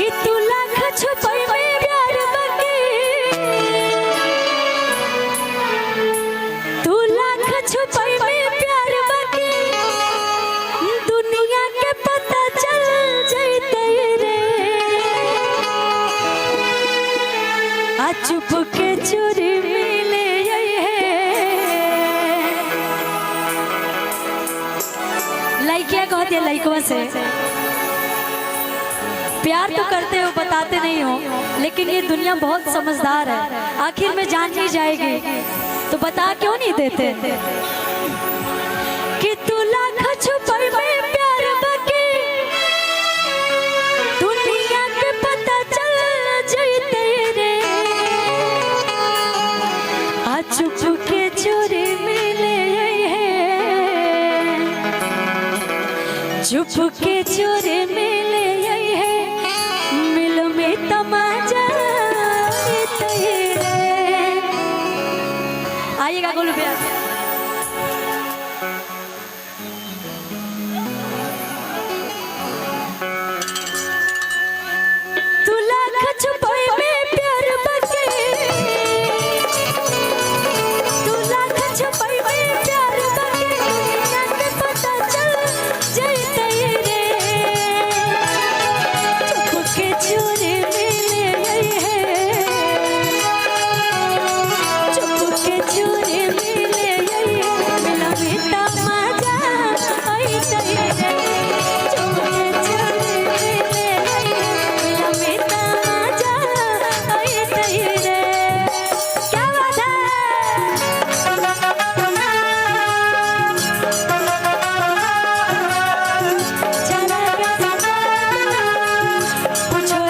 कि तू लाख छुपाई में प्यार बाकी, तू लाख छुपाई में प्यार बाकी, दुनिया के पता चल जाते रे। आ चुप के चोरी मिले लड़कियां कहती है लड़कों से प्यार तो करते हो बताते नहीं हो, लेकिन ये दुनिया बहुत समझदार है, आखिर में जान नहीं जाएगी तो बता क्यों नहीं देते कि तू लाख छुपाई में प्यार बाकी, दुनिया के पता चल जाते रे। आ चुप के चोरी मिले चुप के चोरी मिले मिल में तमाजा। आइएगा गोलू भैया। तू लाख छुपाई में प्यार बाकी, तू लाख छुपाई में प्यार बाकी, दुनिया के पता चल जाते रे। चुप के चोरी मिले चुप के चोरी मिले मिला बेटा मजा आईते रे। चुप के चोरी मिले मिला बेटा मजा आईते रे। क्या बात है। चला पूछो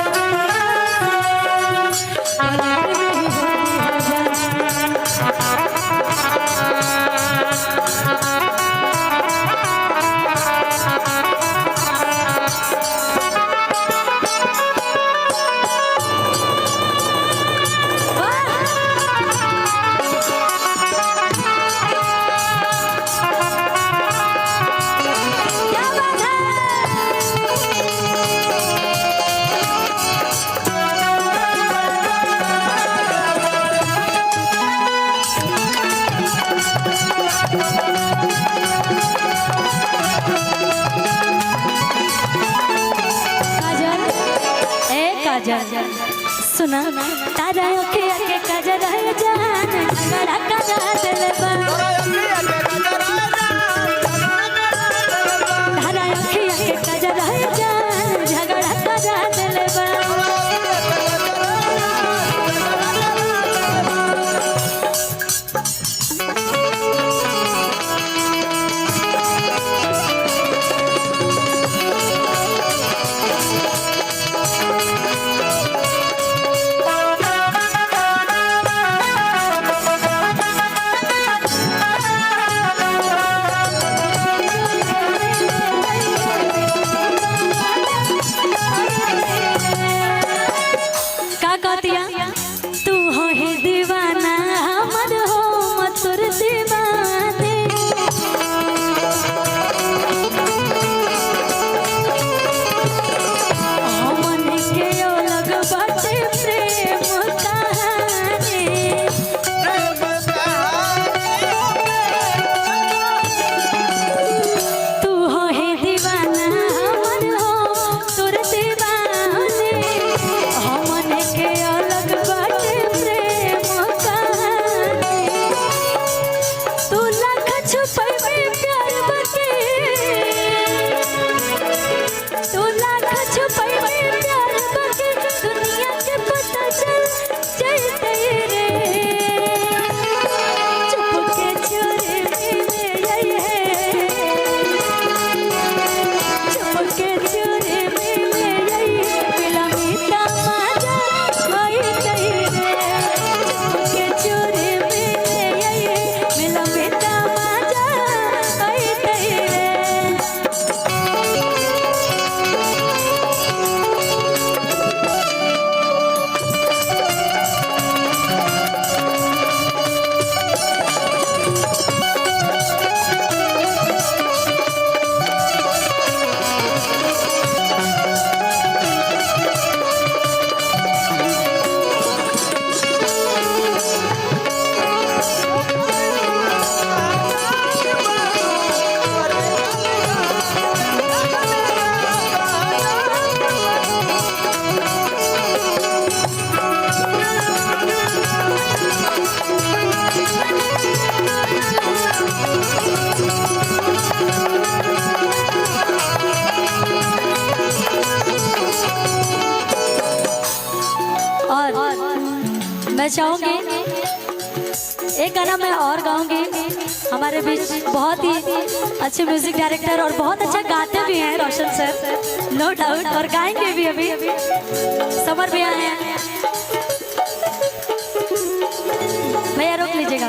क्या बात है। काजल ए काजल सुना तारा अखिया के काजल है जान बड़ा काजल दिलबा। तारा अखिया के काजल है जान झगड़ा काजल दिलबा। चाहूंगी एक गाना मैं और गाऊंगी। हमारे बीच बहुत ही अच्छे म्यूजिक डायरेक्टर और बहुत अच्छा गाते भी हैं रोशन सर, नो डाउट, और गाएंगे भी अभी। समर भैया हैं, भैया रोक लीजिएगा।